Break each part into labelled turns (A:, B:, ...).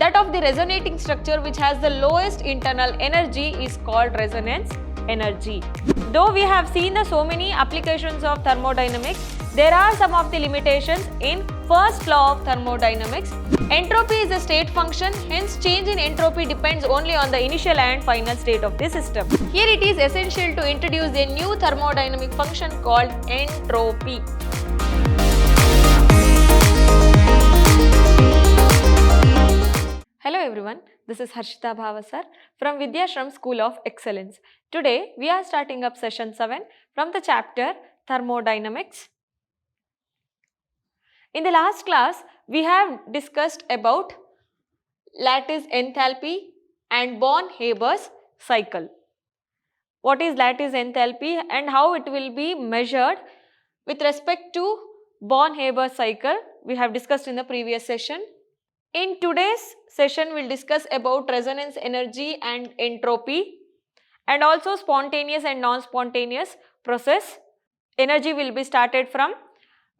A: that of the resonating structure which has the lowest internal energy is called resonance energy. Though we have seen so many applications of thermodynamics, there are some of the limitations in first law of thermodynamics. Entropy is a state function, hence change in entropy depends only on the initial and final state of the system. Here it is essential to introduce a new thermodynamic function called entropy. Hello everyone, this is Harshita Bhavasar from Vidhyaashram School of Excellence. Today we are starting up session 7 from the chapter Thermodynamics. In the last class, we have discussed about lattice enthalpy and Born-Haber's cycle. What is lattice enthalpy and how it will be measured with respect to Born-Haber cycle, we have discussed in the previous session. In today's session, we will discuss about resonance energy and entropy and also spontaneous and non-spontaneous process. Energy will be started from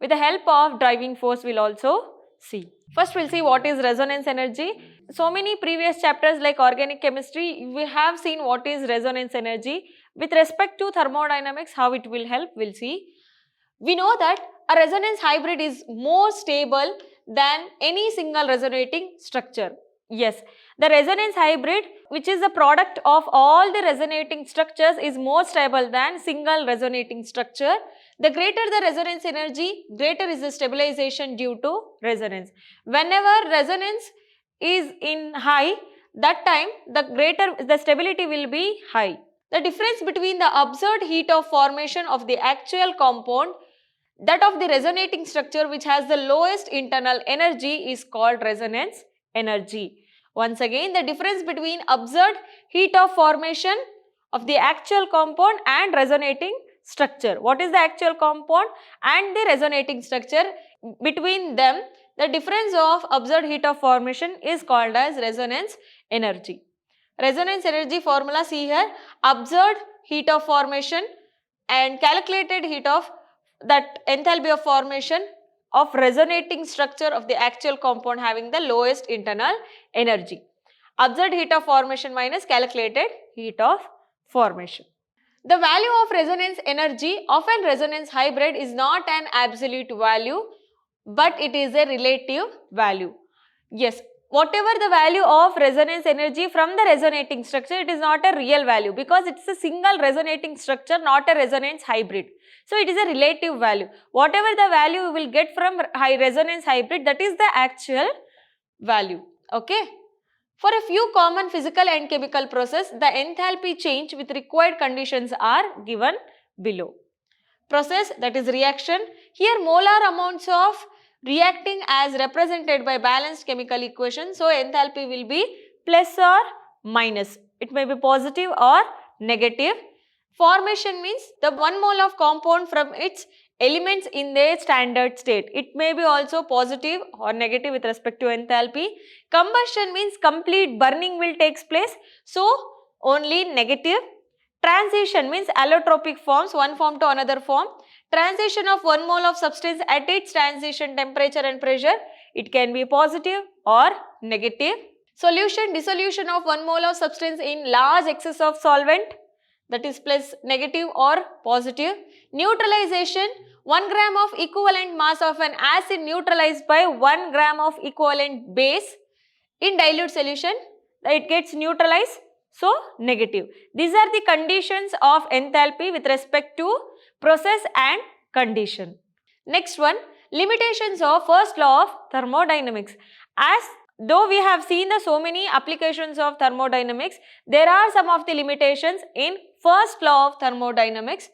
A: with the help of driving force we will also see. First we will see what is resonance energy. So many previous chapters like organic chemistry, we have seen what is resonance energy. With respect to thermodynamics, how it will help, we will see. We know that a resonance hybrid is more stable than any single resonating structure. Yes, the resonance hybrid, which is the product of all the resonating structures, is more stable than single resonating structure. The greater the resonance energy, greater is the stabilization due to resonance. Whenever resonance is in high, that time the greater the stability will be high. The difference between the observed heat of formation of the actual compound, that of the resonating structure which has the lowest internal energy is called resonance energy. Once again, the difference between observed heat of formation of the actual compound and resonating structure. What is the actual compound and the resonating structure? Between them, the difference of observed heat of formation is called as resonance energy. Resonance energy formula see here, observed heat of formation and calculated heat of that enthalpy of formation of resonating structure of the actual compound having the lowest internal energy. Observed heat of formation minus calculated heat of formation. The value of resonance energy of a resonance hybrid is not an absolute value, but it is a relative value. Yes, whatever the value of resonance energy from the resonating structure, it is not a real value because it is a single resonating structure, not a resonance hybrid. So, it is a relative value. Whatever the value you will get from resonance hybrid, that is the actual value. Okay. For a few common physical and chemical process, the enthalpy change with required conditions are given below. Process, that is reaction. Here molar amounts of reacting as represented by balanced chemical equation. So, enthalpy will be plus or minus. It may be positive or negative. Formation means the 1 mole of compound from its elements in their standard state. It may be also positive or negative with respect to enthalpy. Combustion means complete burning will take place. So, only negative. Transition means allotropic forms, one form to another form. Transition of 1 mole of substance at its transition temperature and pressure, it can be positive or negative. Solution, dissolution of 1 mole of substance in large excess of solvent, that is plus negative or positive. Neutralization, 1 gram of equivalent mass of an acid neutralized by 1 gram of equivalent base in dilute solution, it gets neutralized, so negative. These are the conditions of enthalpy with respect to process and condition. Next one, limitations of first law of thermodynamics. As though we have seen so many applications of thermodynamics, there are some of the limitations in first law of thermodynamics.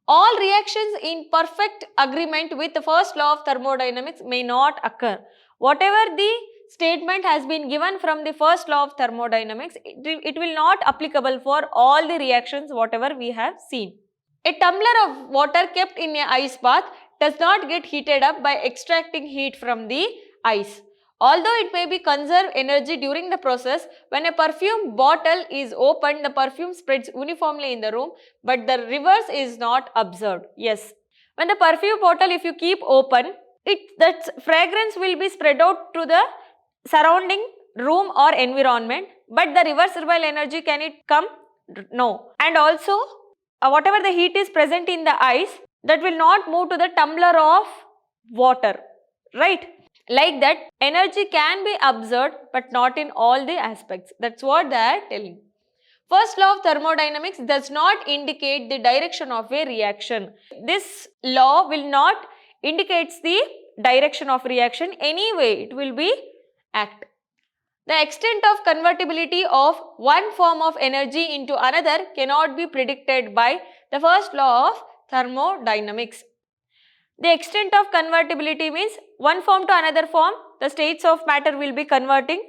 A: All reactions in perfect agreement with the first law of thermodynamics may not occur. Whatever the statement has been given from the first law of thermodynamics, it will not applicable for all the reactions whatever we have seen. A tumbler of water kept in an ice bath does not get heated up by extracting heat from the ice. Although it may be conserve energy during the process, when a perfume bottle is opened, the perfume spreads uniformly in the room, but the reverse is not observed. Yes, when the perfume bottle, if you keep open, that fragrance will be spread out to the surrounding room or environment, but the reversible energy, can it come? No. And also whatever the heat is present in the ice, that will not move to the tumbler of water, right? Like that, energy can be observed but not in all the aspects. That's what they are telling. First law of thermodynamics does not indicate the direction of a reaction. This law will not indicate the direction of reaction. Anyway, it will be act. The extent of convertibility of one form of energy into another cannot be predicted by the first law of thermodynamics. The extent of convertibility means one form to another form, the states of matter will be converting.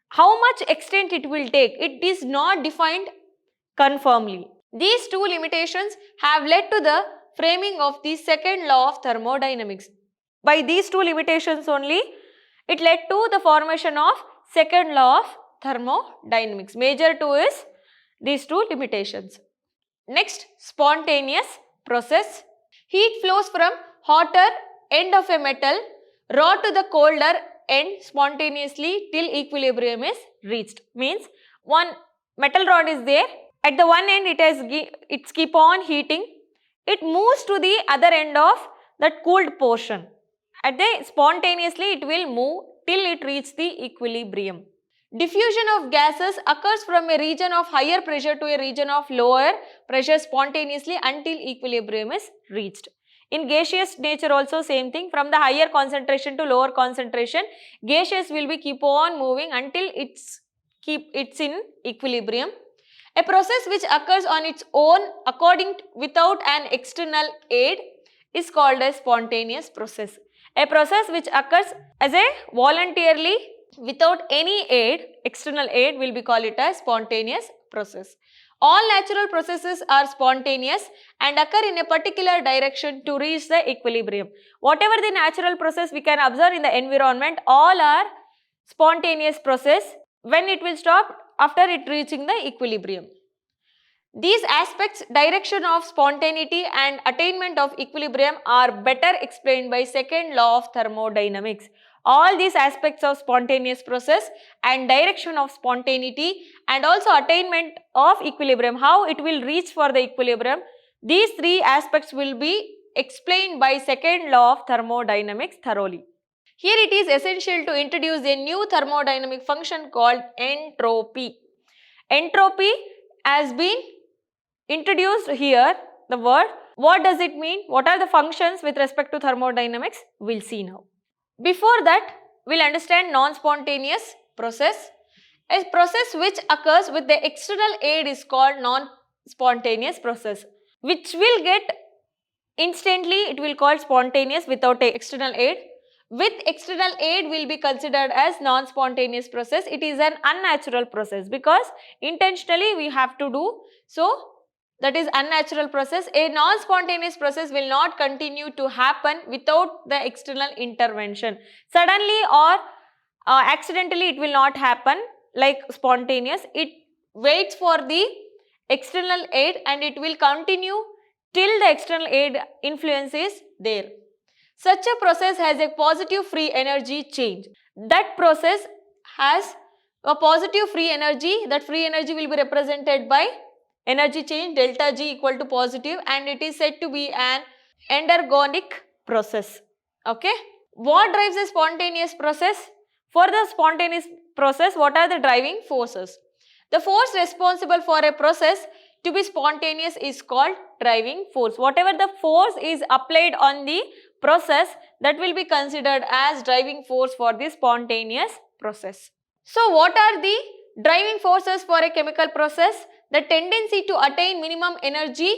A: How much extent it will take, it is not defined confirmly. These two limitations have led to the framing of the second law of thermodynamics. By these two limitations only, it led to the formation of second law of thermodynamics. Major two is these two limitations. Next, spontaneous process. Heat flows from hotter end of a metal rod to the colder end spontaneously till equilibrium is reached. Means one metal rod is there, at the one end it's keep on heating, it moves to the other end of that cooled portion. At the spontaneously it will move till it reaches the equilibrium. Diffusion of gases occurs from a region of higher pressure to a region of lower pressure spontaneously until equilibrium is reached. In gaseous nature also same thing, from the higher concentration to lower concentration, gaseous will be keep on moving until it's in equilibrium. A process which occurs on its own without an external aid is called a spontaneous process. A process which occurs as a voluntarily without any aid, external aid, will be called it as spontaneous process. All natural processes are spontaneous and occur in a particular direction to reach the equilibrium. Whatever the natural process we can observe in the environment, all are spontaneous process. When it will stop? After it reaching the equilibrium. These aspects, direction of spontaneity and attainment of equilibrium, are better explained by second law of thermodynamics. All these aspects of spontaneous process and direction of spontaneity and also attainment of equilibrium, how it will reach for the equilibrium, these three aspects will be explained by second law of thermodynamics thoroughly. Here it is essential to introduce a new thermodynamic function called entropy. Entropy has been introduced here, the word. What does it mean? What are the functions with respect to thermodynamics? We'll see now. Before that, we'll understand non-spontaneous process. A process which occurs with the external aid is called non-spontaneous process, which will get instantly, it will call spontaneous without external aid. With external aid will be considered as non-spontaneous process. It is an unnatural process because intentionally we have to do, so that is unnatural process. A non-spontaneous process will not continue to happen without the external intervention. Suddenly or accidentally it will not happen like spontaneous. It waits for the external aid and it will continue till the external aid influence is there. Such a process has a positive free energy change. That process has a positive free energy. That free energy will be represented by energy change delta G equal to positive, and it is said to be an endergonic process. Okay. What drives a spontaneous process? For the spontaneous process, what are the driving forces? The force responsible for a process to be spontaneous is called driving force. Whatever the force is applied on the process, that will be considered as driving force for the spontaneous process. So, what are the driving forces for a chemical process? The tendency to attain minimum energy.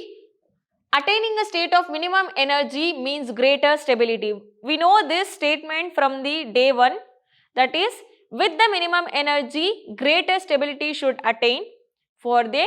A: Attaining a state of minimum energy means greater stability. We know this statement from the day one, that is, with the minimum energy, greater stability should attain for the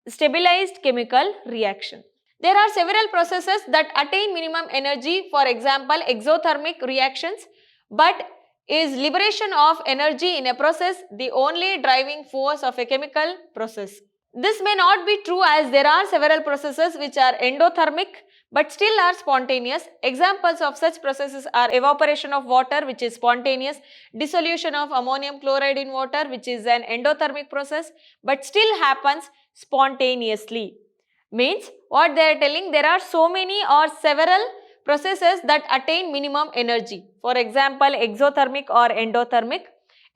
A: stabilized chemical reaction. There are several processes that attain minimum energy, for example, exothermic reactions, but is liberation of energy in a process the only driving force of a chemical process? This may not be true, as there are several processes which are endothermic, but still are spontaneous. Examples of such processes are evaporation of water, which is spontaneous, dissolution of ammonium chloride in water, which is an endothermic process, but still happens spontaneously. Means what they are telling, there are so many or several processes that attain minimum energy. For example, exothermic or endothermic.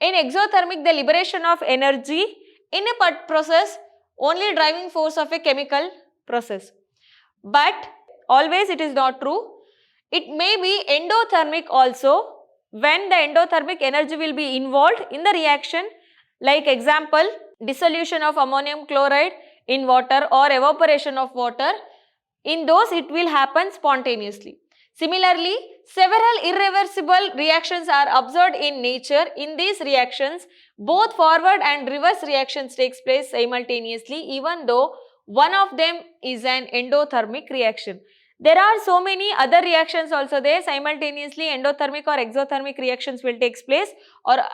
A: In exothermic, the liberation of energy in a process only driving force of a chemical process. But always it is not true. It may be endothermic also, when the endothermic energy will be involved in the reaction, like example, dissolution of ammonium chloride in water or evaporation of water. In those it will happen spontaneously. Similarly, several irreversible reactions are observed in nature. In these reactions, both forward and reverse reactions takes place simultaneously, even though one of them is an endothermic reaction. There are so many other reactions also there. Simultaneously endothermic or exothermic reactions will take place,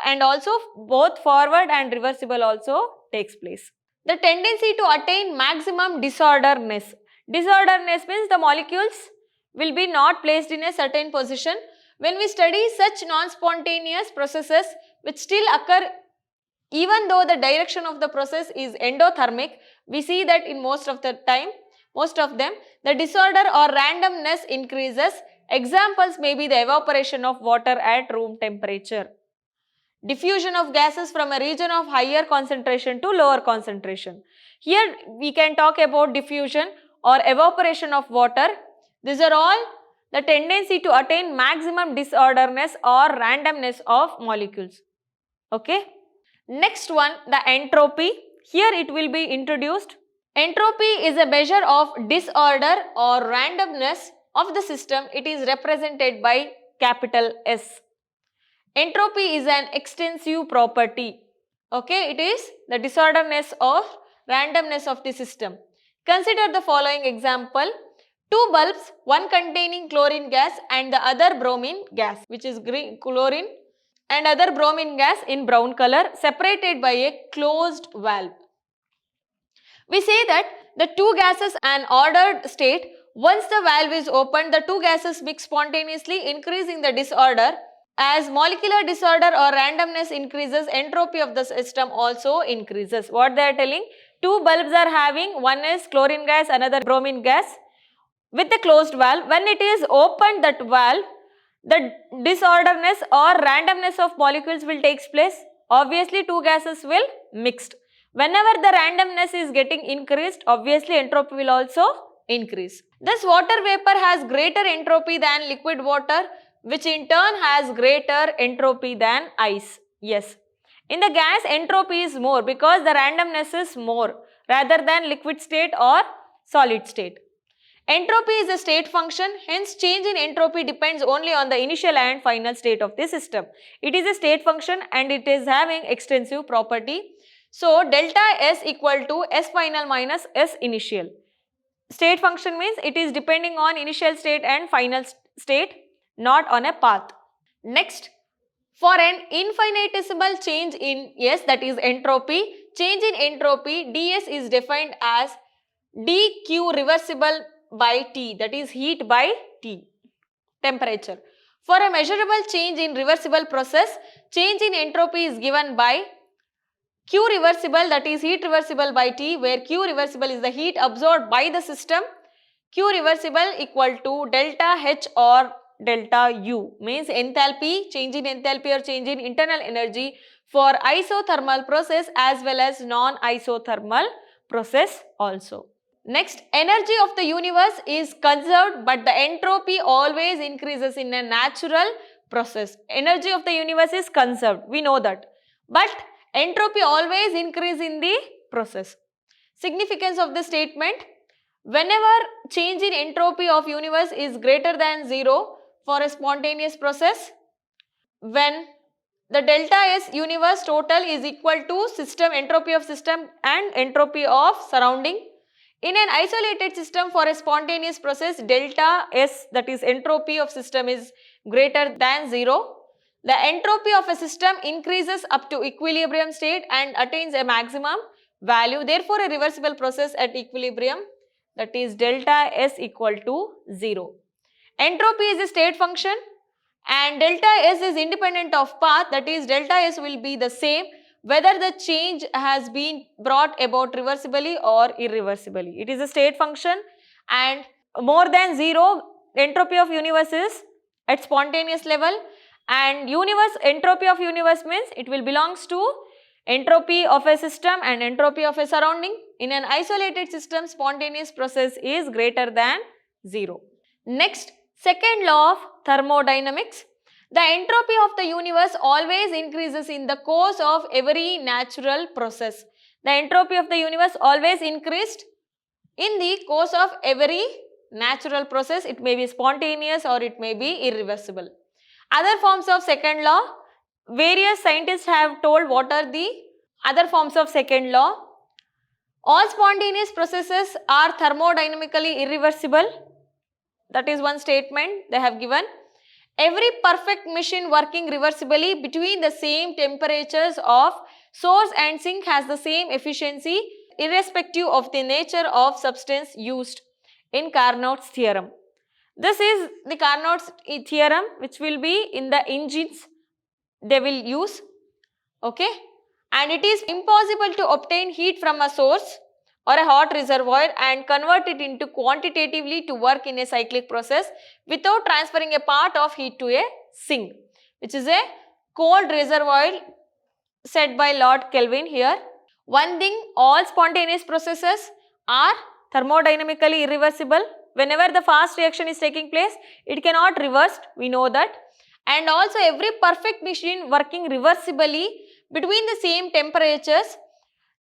A: and also both forward and reversible also takes place. The tendency to attain maximum disorderness. Disorderness means the molecules will be not placed in a certain position. When we study such non-spontaneous processes which still occur even though the direction of the process is endothermic, we see that in most of them, the disorder or randomness increases. Examples may be the evaporation of water at room temperature, diffusion of gases from a region of higher concentration to lower concentration. Here we can talk about diffusion or evaporation of water. These are all the tendency to attain maximum disorderness or randomness of molecules. Okay. Next one, the entropy. Here it will be introduced. Entropy is a measure of disorder or randomness of the system. It is represented by capital S. Entropy is an extensive property. Okay, it is the disorderness or randomness of the system. Consider the following example. Two bulbs, one containing chlorine gas and the other bromine gas, which is green chlorine and other bromine gas in brown color, separated by a closed valve. We say that the two gases an ordered state. Once the valve is opened, the two gases mix spontaneously, increasing the disorder. As molecular disorder or randomness increases, entropy of the system also increases. What they are telling? Two bulbs are having, one is chlorine gas, another bromine gas, with the closed valve. When it is opened, that valve, the disorderness or randomness of molecules will take place. Obviously, two gases will mixed. Whenever the randomness is getting increased, obviously entropy will also increase. Thus, water vapor has greater entropy than liquid water, which in turn has greater entropy than ice. Yes. In the gas, entropy is more because the randomness is more rather than liquid state or solid state. Entropy is a state function, hence change in entropy depends only on the initial and final state of the system. It is a state function and it is having extensive property. So, delta S equal to S final minus S initial. State function means it is depending on initial state and final state, not on a path. Next, for an infinitesimal change in S, that is entropy, change in entropy, ds is defined as dq reversible by T, that is heat by T, temperature. For a measurable change in reversible process, change in entropy is given by Q reversible, that is heat reversible by T, where Q reversible is the heat absorbed by the system. Q reversible equal to delta H or delta U, means enthalpy, change in enthalpy or change in internal energy for isothermal process as well as non-isothermal process also. Next, energy of the universe is conserved, but the entropy always increases in a natural process. Energy of the universe is conserved, we know that, but entropy always increases in the process. Significance of the statement: whenever change in entropy of universe is greater than 0 for a spontaneous process, when the delta S universe total is equal to system entropy of system and entropy of surrounding. In an isolated system for a spontaneous process, delta S, that is entropy of system, is greater than 0. The entropy of a system increases up to equilibrium state and attains a maximum value. Therefore, a reversible process at equilibrium, that is delta S equal to 0. Entropy is a state function and delta S is independent of path, that is delta S will be the same whether the change has been brought about reversibly or irreversibly. It is a state function and more than 0 entropy of universe is at spontaneous level, and entropy of universe means it will belongs to entropy of a system and entropy of a surrounding. In an isolated system, spontaneous process is greater than 0. Next, second law of thermodynamics. The entropy of the universe always increases in the course of every natural process. The entropy of the universe always increased in the course of every natural process. It may be spontaneous or it may be irreversible. Other forms of second law, various scientists have told what are the other forms of second law. All spontaneous processes are thermodynamically irreversible. That is one statement they have given. Every perfect machine working reversibly between the same temperatures of source and sink has the same efficiency irrespective of the nature of substance used in Carnot's theorem. This is the Carnot's theorem which will be in the engines they will use, okay, and it is impossible to obtain heat from a source or a hot reservoir and convert it into quantitatively to work in a cyclic process without transferring a part of heat to a sink, which is a cold reservoir said by Lord Kelvin here. One thing, all spontaneous processes are thermodynamically irreversible. Whenever the fast reaction is taking place, it cannot reverse, we know that. And also every perfect machine working reversibly between the same temperatures,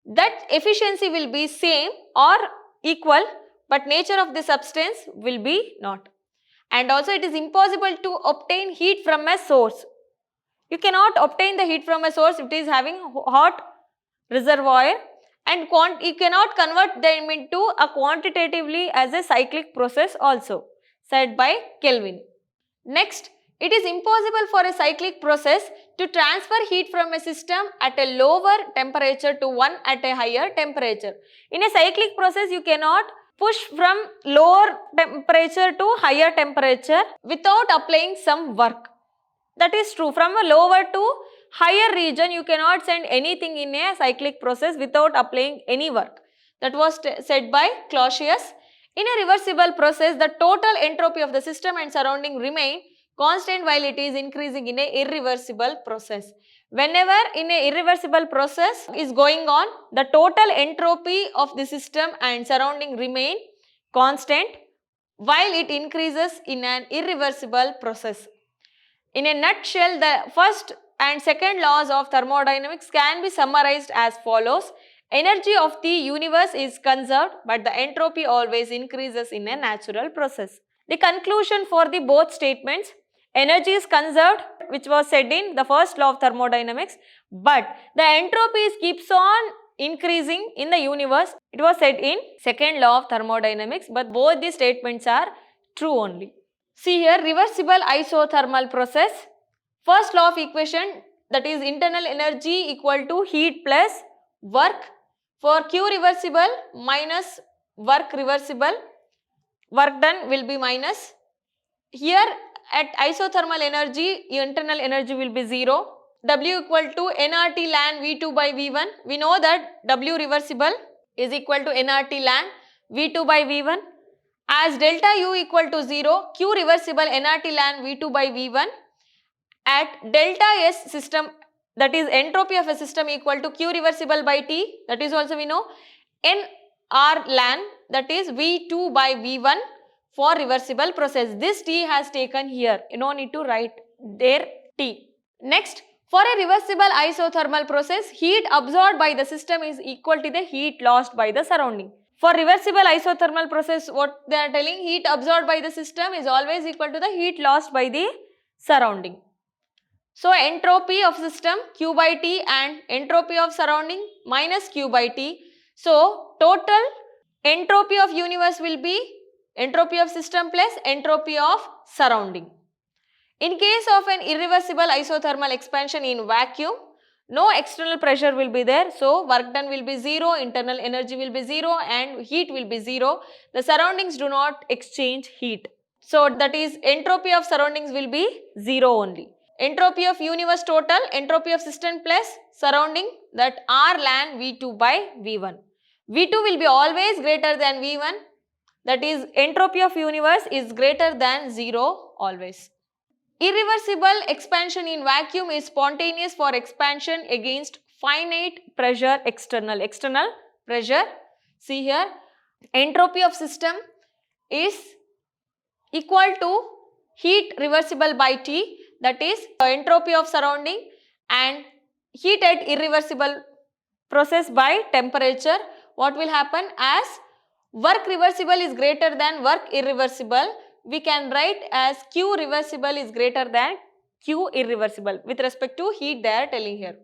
A: that efficiency will be same or equal, but nature of the substance will be not. And also it is impossible to obtain heat from a source. You cannot obtain the heat from a source if it is having hot reservoir, and you cannot convert them into a quantitatively as a cyclic process also, said by Kelvin. Next, it is impossible for a cyclic process to transfer heat from a system at a lower temperature to one at a higher temperature. In a cyclic process, you cannot push from lower temperature to higher temperature without applying some work. That is true. From a lower to higher region, you cannot send anything in a cyclic process without applying any work. That was said by Clausius. In a reversible process, the total entropy of the system and surrounding remain constant while it is increasing in a irreversible process. Whenever in a irreversible process is going on, the total entropy of the system and surrounding remain constant while it increases in an irreversible process. In a nutshell, the first and second laws of thermodynamics can be summarized as follows. Energy of the universe is conserved, but the entropy always increases in a natural process. The conclusion for the both statements: energy is conserved, which was said in the first law of thermodynamics, but the entropy keeps on increasing in the universe. It was said in second law of thermodynamics, but both the statements are true only. See here, reversible isothermal process. First law of equation, that is internal energy equal to heat plus work. For Q reversible minus work reversible, work done will be minus. Here at isothermal energy, internal energy will be 0. W equal to nRT ln V2 by V1. We know that W reversible is equal to nRT ln V2 by V1. As delta U equal to 0, Q reversible nRT ln V2 by V1 at delta S system, that is entropy of a system equal to Q reversible by T, that is also we know, nR ln, that is V2 by V1 for reversible process. This T has taken here, you no need to write there T. Next, for a reversible isothermal process, heat absorbed by the system is equal to the heat lost by the surrounding. For reversible isothermal process, what they are telling, heat absorbed by the system is always equal to the heat lost by the surrounding. So, entropy of system Q by T and entropy of surrounding minus Q by T. So, total entropy of universe will be entropy of system plus entropy of surrounding. In case of an irreversible isothermal expansion in vacuum, No external pressure will be there, so work done will be 0, internal energy will be 0 and heat will be 0. The surroundings do not exchange heat. So that is entropy of surroundings will be 0 only. Entropy of universe total, entropy of system plus surrounding, that R ln V2 by V1. V2 will be always greater than V1, that is entropy of universe is greater than 0 always. Irreversible expansion in vacuum is spontaneous for expansion against finite pressure external pressure. See here, entropy of system is equal to heat reversible by T, that is entropy of surrounding, and heat at irreversible process by temperature. What will happen? As work reversible is greater than work irreversible, we can write as Q reversible is greater than Q irreversible with respect to heat they are telling here.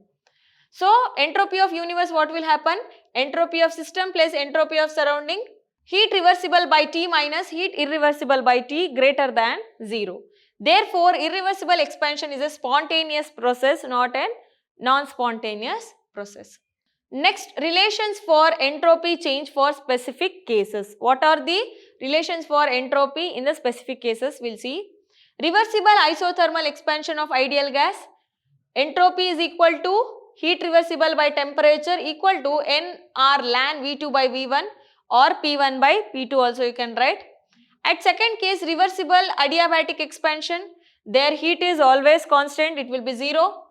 A: So entropy of universe, what will happen? Entropy of system plus entropy of surrounding, heat reversible by T minus heat irreversible by T greater than 0. Therefore, irreversible expansion is a spontaneous process, not a non-spontaneous process. Next, relations for entropy change for specific cases. What are the relations for entropy in the specific cases? We'll see. Reversible isothermal expansion of ideal gas. Entropy is equal to heat reversible by temperature equal to nR ln V2 by V1 or P1 by P2 also you can write. At second case, reversible adiabatic expansion, their heat is always constant, it will be 0.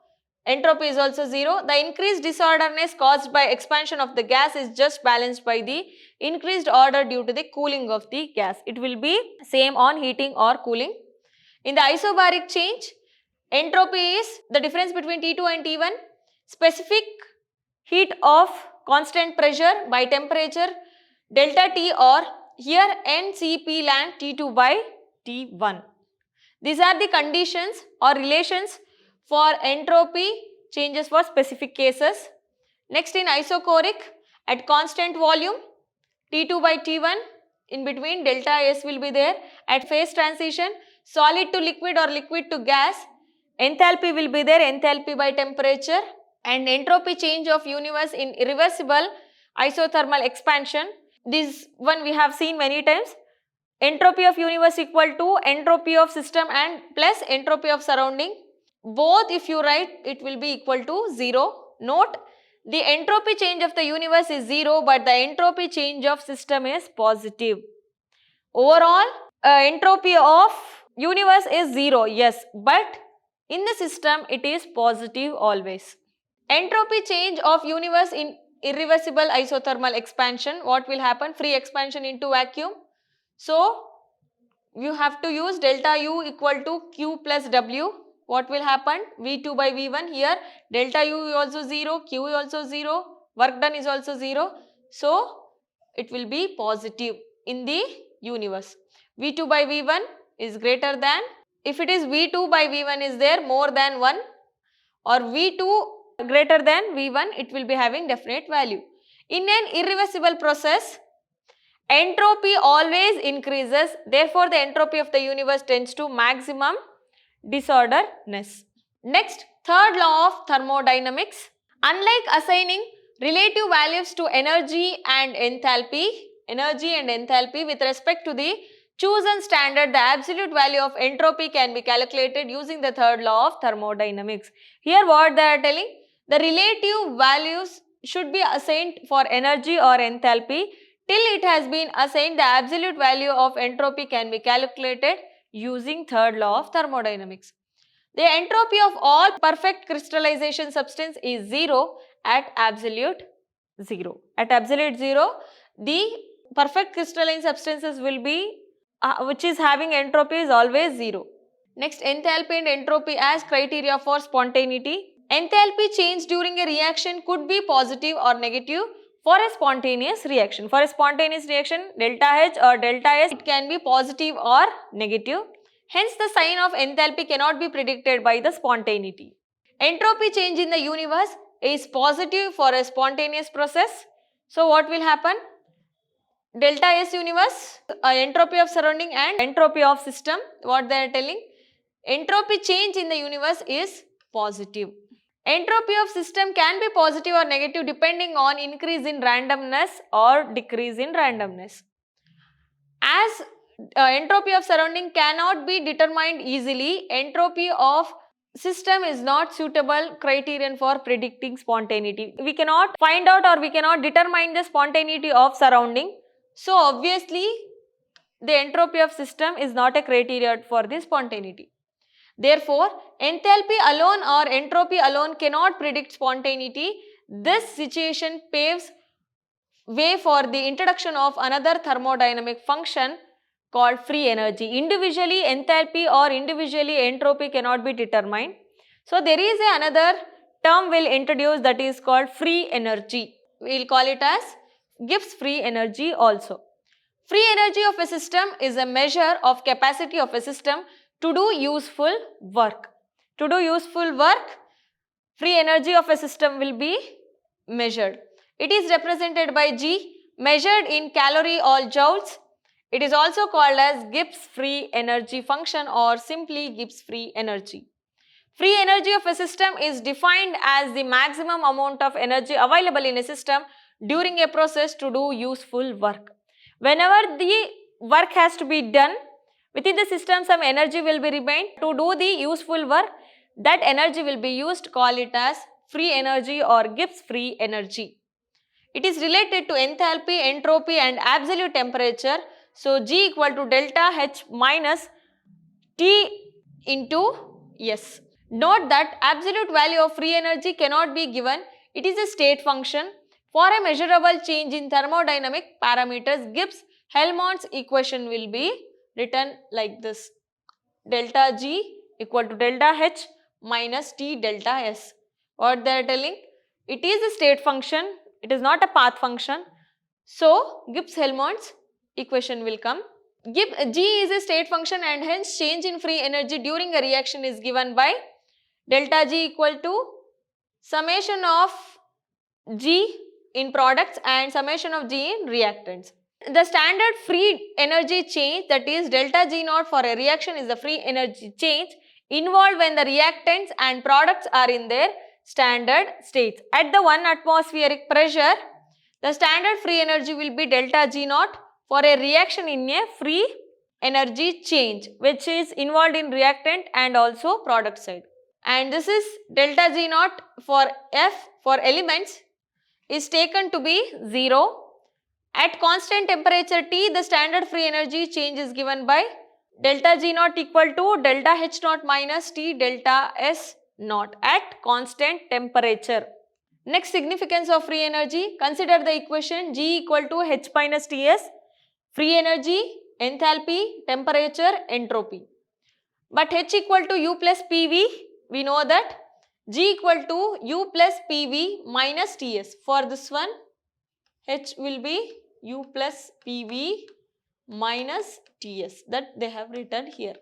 A: Entropy is also 0. The increased disorderness caused by expansion of the gas is just balanced by the increased order due to the cooling of the gas. It will be same on heating or cooling. In the isobaric change, entropy is the difference between T2 and T1. Specific heat of constant pressure by temperature delta T, or here NCP ln T2 by T1. These are the conditions or relations for entropy changes for specific cases. Next, in isochoric, at constant volume T2 by T1, in between delta S will be there. At phase transition, solid to liquid or liquid to gas, enthalpy will be there, enthalpy by temperature. And entropy change of universe in irreversible isothermal expansion, this one we have seen many times. Entropy of universe equal to entropy of system and plus entropy of surrounding. Both if you write, it will be equal to 0. Note, the entropy change of the universe is 0, but the entropy change of system is positive. Overall, entropy of universe is 0, yes, but in the system it is positive always. Entropy change of universe in irreversible isothermal expansion, what will happen? Free expansion into vacuum. So, you have to use delta U equal to Q plus W. What will happen? V2 by V1 here. Delta U is also 0, Q is also 0, work done is also 0. So, it will be positive in the universe. V2 by V1 is greater than, if it is V2 by V1 is there more than 1 or V2 greater than V1, it will be having definite value. In an irreversible process, entropy always increases, therefore the entropy of the universe tends to maximum disorderness. Next, third law of thermodynamics. Unlike assigning relative values to energy and enthalpy with respect to the chosen standard, the absolute value of entropy can be calculated using the third law of thermodynamics. Here what they are telling, the relative values should be assigned for energy or enthalpy. Till it has been assigned, the absolute value of entropy can be calculated using third law of thermodynamics. The entropy of all perfect crystallization substance is 0 at absolute 0. At absolute 0, the perfect crystalline substances will be, which is having entropy is always 0. Next, enthalpy and entropy as criteria for spontaneity. Enthalpy change during a reaction could be positive or negative for a spontaneous reaction. For a spontaneous reaction, delta H or delta S, it can be positive or negative. Hence, the sign of enthalpy cannot be predicted by the spontaneity. Entropy change in the universe is positive for a spontaneous process. So, what will happen? Delta S universe, entropy of surrounding and entropy of system, what they are telling? Entropy change in the universe is positive. Entropy of system can be positive or negative depending on increase in randomness or decrease in randomness. As entropy of surrounding cannot be determined easily, entropy of system is not suitable criterion for predicting spontaneity. We cannot find out or we cannot determine the spontaneity of surrounding. So obviously the entropy of system is not a criterion for the spontaneity. Therefore, enthalpy alone or entropy alone cannot predict spontaneity. This situation paves way for the introduction of another thermodynamic function called free energy. Individually enthalpy or individually entropy cannot be determined. So there is another term we'll introduce, that is called free energy. We'll call it as Gibbs free energy also. Free energy of a system is a measure of capacity of a system to do useful work. To do useful work, free energy of a system will be measured. It is represented by G, measured in calorie or joules. It is also called as Gibbs free energy function or simply Gibbs free energy. Free energy of a system is defined as the maximum amount of energy available in a system during a process to do useful work. Whenever the work has to be done, within the system some energy will be remained to do the useful work. That energy will be used, call it as free energy or Gibbs free energy. It is related to enthalpy, entropy and absolute temperature. So G equal to delta H minus T into S. Note that absolute value of free energy cannot be given. It is a state function. For a measurable change in thermodynamic parameters, Gibbs-Helmholtz equation will be written like this. Delta G equal to delta H minus T delta S. What they are telling? It is a state function. It is not a path function. So Gibbs-Helmholtz equation will come. G is a state function and hence change in free energy during a reaction is given by delta G equal to summation of G in products and summation of G in reactants. The standard free energy change, that is delta G naught for a reaction, is the free energy change involved when the reactants and products are in their standard states. At the 1 atmospheric pressure, the standard free energy will be delta G naught for a reaction in a free energy change which is involved in reactant and also product side. And this is delta G naught for F for elements is taken to be 0. At constant temperature T, the standard free energy change is given by delta G naught equal to delta H naught minus T delta S naught at constant temperature. Next, significance of free energy. Consider the equation G equal to H minus Ts. Free energy, enthalpy, temperature, entropy. But H equal to U plus PV, we know that G equal to U plus PV minus Ts. For this one, H will be U plus PV minus Ts, that they have written here.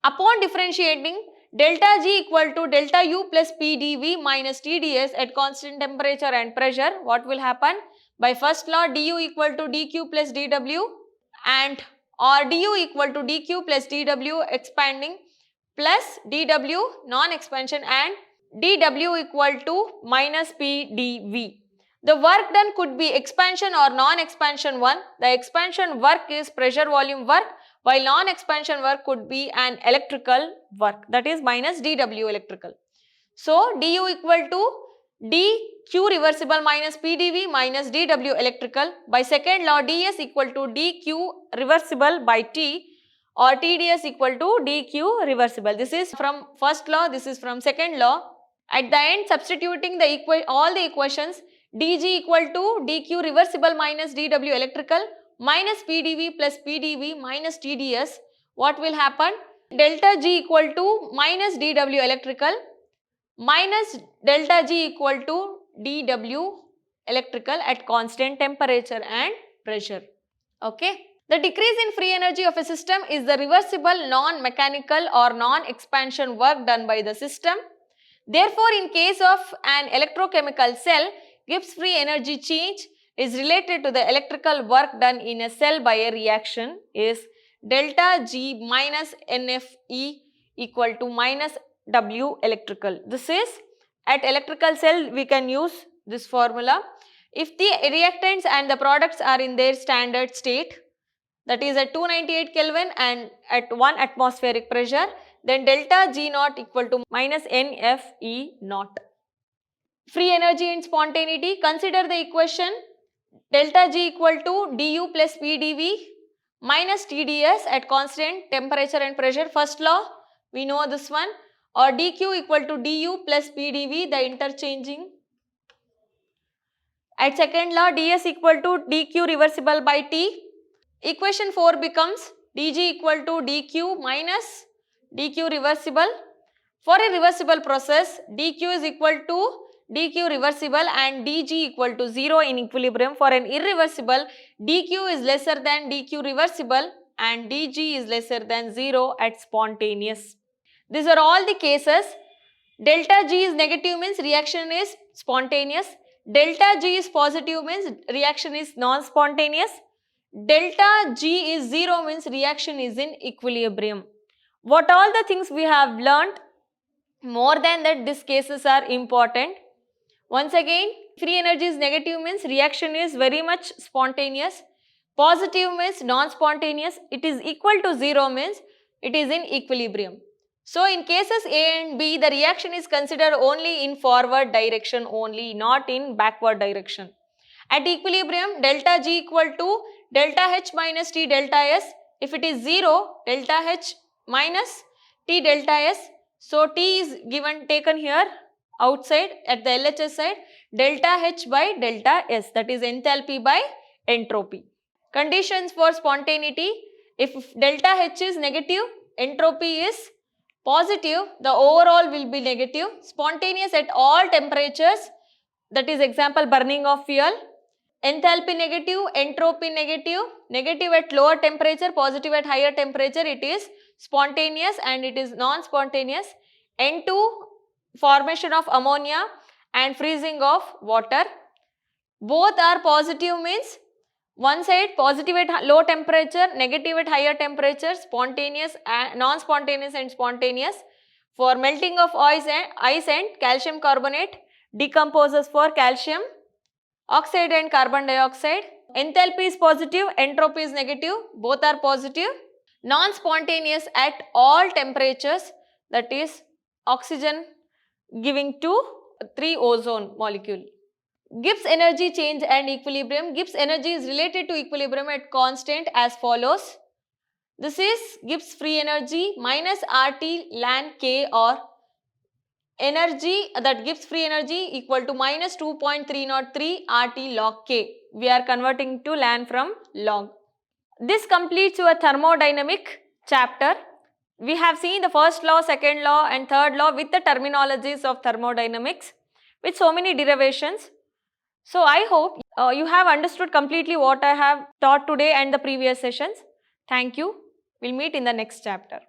A: Upon differentiating, delta G equal to delta U plus PdV minus TdS at constant temperature and pressure, what will happen? By first law, du equal to dq plus dw and or du equal to dq plus dw expanding plus dw non-expansion and dw equal to minus pdv. The work done could be expansion or non-expansion one. The expansion work is pressure volume work, while non-expansion work could be an electrical work, that is minus dw electrical. So du equal to dq reversible minus pdv minus dw electrical. By second law, ds equal to dq reversible by t or tds equal to dq reversible. This is from first law, this is from second law. At the end, substituting all the equations, dg equal to dq reversible minus dw electrical minus pdv plus pdv minus tds, what will happen? Delta g equal to minus dw electrical minus delta g equal to dw electrical at constant temperature and pressure. Okay. The decrease in free energy of a system is the reversible non-mechanical or non-expansion work done by the system. Therefore, in case of an electrochemical cell, Gibbs free energy change is related to the electrical work done in a cell by a reaction is delta G minus NFE equal to minus W electrical. This is At electrical cell we can use this formula. If the reactants and the products are in their standard state, that is at 298 Kelvin and at 1 atmospheric pressure, then delta G naught equal to minus NFE naught. Free energy and spontaneity, consider the equation delta G equal to du plus PdV minus TdS at constant temperature and pressure. First law, we know this one, or dq equal to du plus PdV, the interchanging. At second law, ds equal to dq reversible by t. Equation 4 becomes dg equal to dq minus dq reversible. For a reversible process, dq is equal to dq reversible and dg equal to 0 in equilibrium. For an irreversible, dq is lesser than dq reversible and dg is lesser than 0 at spontaneous. These are all the cases. Delta G is negative means reaction is spontaneous. Delta G is positive means reaction is non-spontaneous. Delta G is 0 means reaction is in equilibrium. What all the things we have learnt, more than that these cases are important. Once again, free energy is negative means reaction is very much spontaneous. Positive means non-spontaneous. It is equal to 0 means it is in equilibrium. So in cases A and B, the reaction is considered only in forward direction only, not in backward direction. At equilibrium, delta G equal to delta H minus T delta S. If it is 0, delta H minus T delta S. So T is taken here outside at the LHS side, delta H by delta S, that is enthalpy by entropy. Conditions for spontaneity: if delta H is negative, entropy is positive, the overall will be negative. Spontaneous at all temperatures, that is example burning of fuel. Enthalpy negative, entropy negative, negative at lower temperature, positive at higher temperature, it is spontaneous and it is non-spontaneous. N2, formation of ammonia and freezing of water. Both are positive means one side positive at low temperature, negative at higher temperature, spontaneous, non-spontaneous and spontaneous. For melting of ice and calcium carbonate decomposes for calcium oxide and carbon dioxide. Enthalpy is positive, entropy is negative, both are positive. Non-spontaneous at all temperatures, that is oxygen giving to 3 ozone molecule. Gibbs energy change and equilibrium. Gibbs energy is related to equilibrium at constant as follows. This is Gibbs free energy minus RT ln K, or energy, that Gibbs free energy equal to minus 2.303 RT log K. We are converting to ln from log. This completes your thermodynamic chapter. We have seen the first law, second law and third law with the terminologies of thermodynamics with so many derivations. So I hope you have understood completely what I have taught today and the previous sessions. Thank you. We'll meet in the next chapter.